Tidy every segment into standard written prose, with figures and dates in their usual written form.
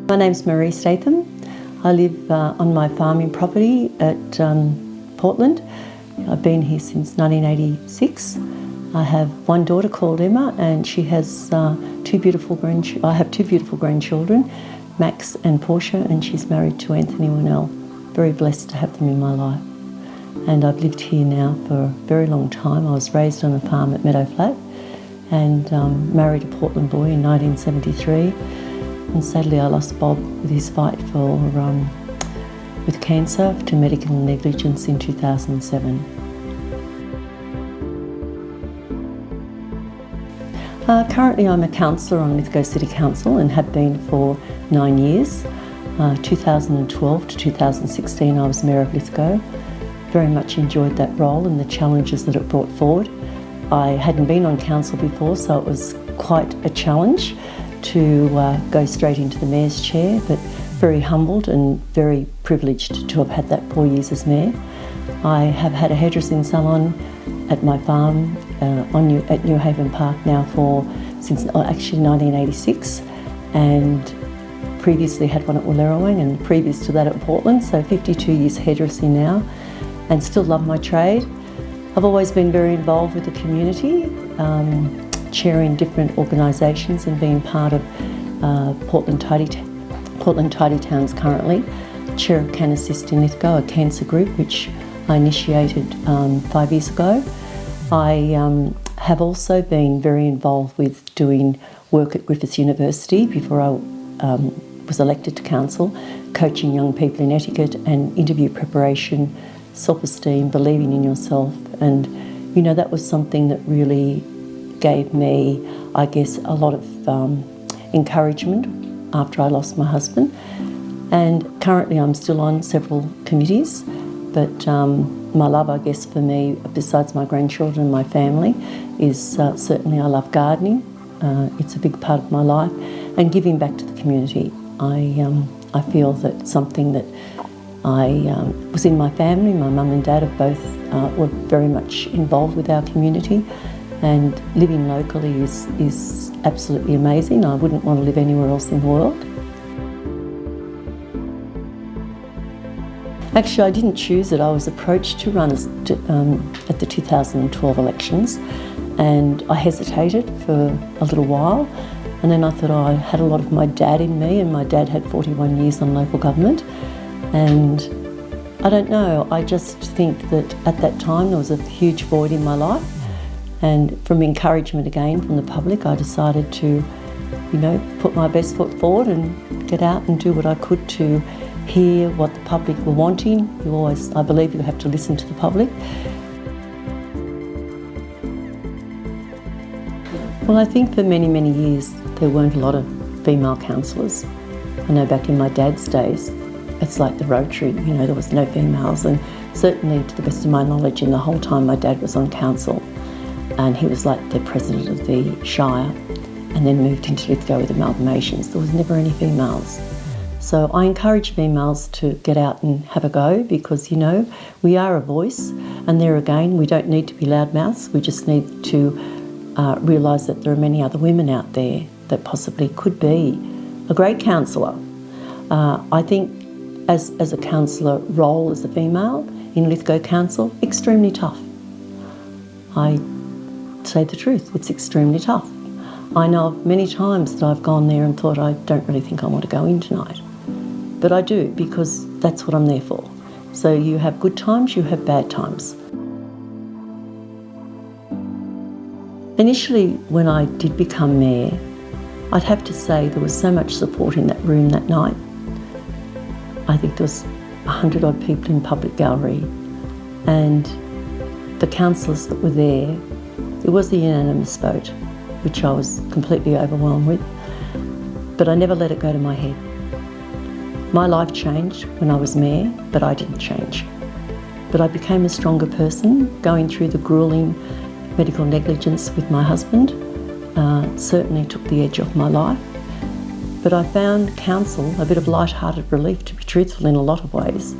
My name's Maree Statham. I live on my farming property at Portland. I've been here since 1986. I have one daughter called Emma, and she has two beautiful grandchildren. I have two beautiful grandchildren, Max and Portia, and she's married to Anthony Winnell. Very blessed to have them in my life. And I've lived here now for a very long time. I was raised on a farm at Meadow Flat and married a Portland boy in 1973. And sadly I lost Bob with his fight with cancer to medical negligence in 2007. Currently I'm a councillor on Lithgow City Council and have been for 9 years. 2012 to 2016 I was Mayor of Lithgow. Very much enjoyed that role and the challenges that it brought forward. I hadn't been on council before, so it was quite a challenge to go straight into the Mayor's chair, but very humbled and very privileged to have had that 4 years as Mayor. I have had a hairdressing salon at my farm at New Haven Park now since actually 1986, and previously had one at Wallerawang and previous to that at Portland, so 52 years hairdressing now, and still love my trade. I've always been very involved with the community, chairing different organisations and being part of Portland Tidy Towns currently. Chair of Can Assist in Lithgow, a cancer group which I initiated 5 years ago. I have also been very involved with doing work at Griffith University before I was elected to council, coaching young people in etiquette and interview preparation, self-esteem, believing in yourself, and you know that was something that really gave me, I guess, a lot of encouragement after I lost my husband. And currently I'm still on several committees, but my love, I guess, for me, besides my grandchildren and my family, is certainly I love gardening. It's a big part of my life, and giving back to the community. I feel that something that I was in my family. My mum and dad have both were very much involved with our community, and living locally is absolutely amazing. I wouldn't want to live anywhere else in the world. Actually, I didn't choose it. I was approached to run at the 2012 elections, and I hesitated for a little while, and then I thought, I had a lot of my dad in me, and my dad had 41 years on local government, and I don't know, I just think that at that time there was a huge void in my life, and from encouragement again from the public, I decided to, put my best foot forward and get out and do what I could to hear what the public were wanting. I believe you have to listen to the public. Well, I think for many, many years there weren't a lot of female councillors. I know back in my dad's days, it's like the Rotary, there was no females, and certainly to the best of my knowledge in the whole time my dad was on council, and he was like the president of the Shire and then moved into Lithgow with amalgamations. There was never any females. So I encourage females to get out and have a go, because we are a voice, and there again, we don't need to be loudmouths. We just need to realise that there are many other women out there that possibly could be a great councillor. I think as a councillor role as a female in Lithgow Council, extremely tough. I say the truth, it's extremely tough. I know of many times that I've gone there and thought, I don't really think I want to go in tonight. But I do, because that's what I'm there for. So you have good times, you have bad times. Initially, when I did become Mayor, I'd have to say there was so much support in that room that night. I think there was 100 odd people in public gallery, and the councillors that were there, it was a unanimous vote, which I was completely overwhelmed with, but I never let it go to my head. My life changed when I was Mayor, but I didn't change. But I became a stronger person, going through the gruelling medical negligence with my husband. Certainly took the edge off my life. But I found council a bit of light-hearted relief, to be truthful, in a lot of ways,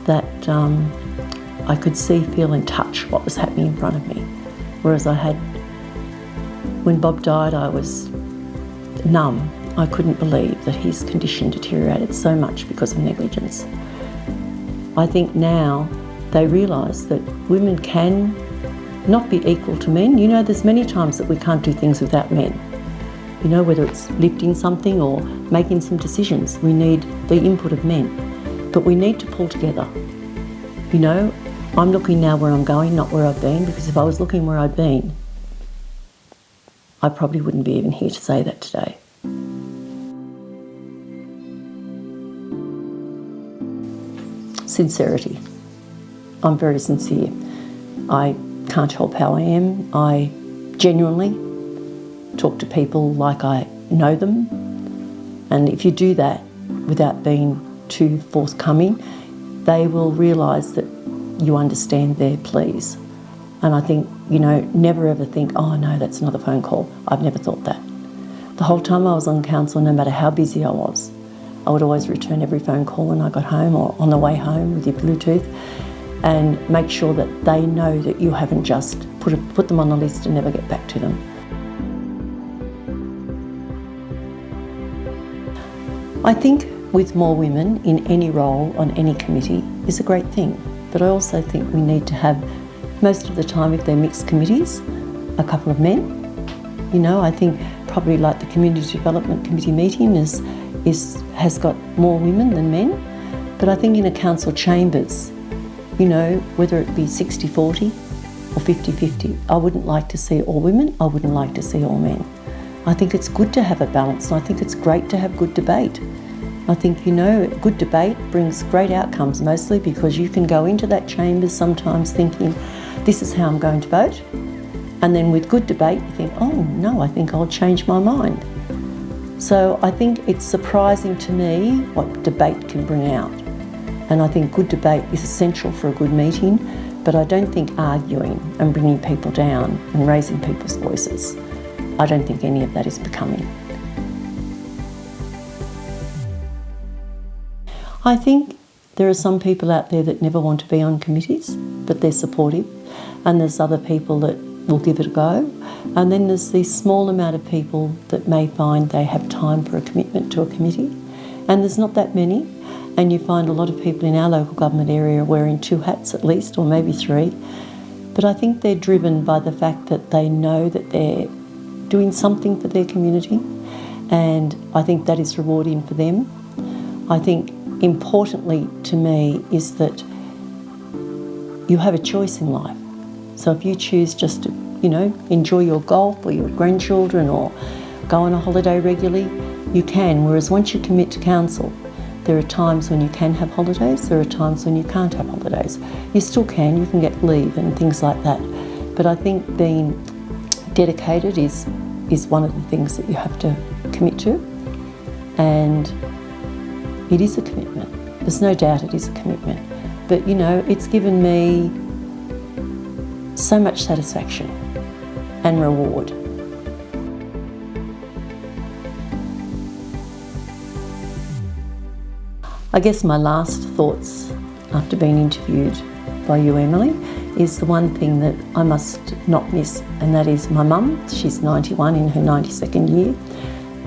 that I could see, feel and touch what was happening in front of me. Whereas when Bob died, I was numb. I couldn't believe that his condition deteriorated so much because of negligence. I think now they realise that women can not be equal to men. You know, there's many times that we can't do things without men. You know, whether it's lifting something or making some decisions, we need the input of men. But we need to pull together. You know, I'm looking now where I'm going, not where I've been, because if I was looking where I'd been, I probably wouldn't be even here to say that today. Sincerity. I'm very sincere. I can't help how I am. I genuinely talk to people like I know them. And if you do that without being too forthcoming, they will realise that you understand their pleas. And I think, you know, never ever think, oh no, that's another phone call. I've never thought that. The whole time I was on council, no matter how busy I was, I would always return every phone call when I got home or on the way home with your Bluetooth, and make sure that they know that you haven't just put them on the list and never get back to them. I think with more women in any role on any committee is a great thing, but I also think we need to have, most of the time if they're mixed committees, a couple of men. You know, I think probably like the Community Development Committee meeting has got more women than men, but I think in a council chambers, you know, whether it be 60-40 or 50-50, I wouldn't like to see all women, I wouldn't like to see all men. I think it's good to have a balance, and I think it's great to have good debate. I think, you know, good debate brings great outcomes, mostly because you can go into that chamber sometimes thinking, this is how I'm going to vote. And then with good debate, you think, oh no, I think I'll change my mind. So I think it's surprising to me what debate can bring out. And I think good debate is essential for a good meeting, but I don't think arguing and bringing people down and raising people's voices, I don't think any of that is becoming. I think there are some people out there that never want to be on committees, but they're supportive, and there's other people that will give it a go, and then there's this small amount of people that may find they have time for a commitment to a committee, and there's not that many. And you find a lot of people in our local government area wearing 2 hats at least, or maybe 3. But I think they're driven by the fact that they know that they're doing something for their community, and I think that is rewarding for them. I think importantly to me is that you have a choice in life. So if you choose just to, you know, enjoy your golf or your grandchildren or go on a holiday regularly, you can. Whereas once you commit to council, there are times when you can have holidays, there are times when you can't have holidays. You still can, you can get leave and things like that. But I think being dedicated is one of the things that you have to commit to. And it is a commitment. There's no doubt it is a commitment. But, you know, it's given me so much satisfaction and reward. I guess my last thoughts after being interviewed by you, Emily, is the one thing that I must not miss, and that is my mum. She's 91 in her 92nd year,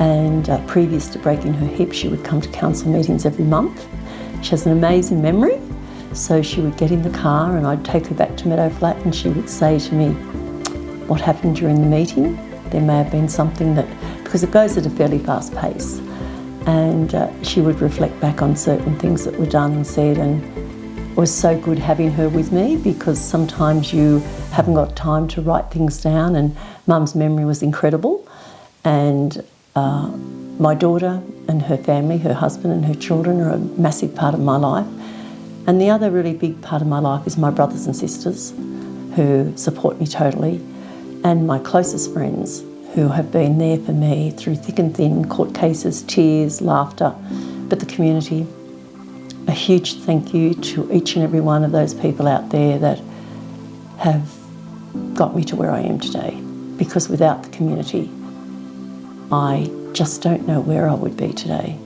and previous to breaking her hip, she would come to council meetings every month. She has an amazing memory, so she would get in the car and I'd take her back to Meadow Flat and she would say to me, what happened during the meeting? There may have been something that, because it goes at a fairly fast pace, and she would reflect back on certain things that were done and said, and it was so good having her with me, because sometimes you haven't got time to write things down, and Mum's memory was incredible. And my daughter and her family, her husband and her children, are a massive part of my life. And the other really big part of my life is my brothers and sisters, who support me totally, and my closest friends, who have been there for me through thick and thin, court cases, tears, laughter, but the community. A huge thank you to each and every one of those people out there that have got me to where I am today, because without the community, I just don't know where I would be today.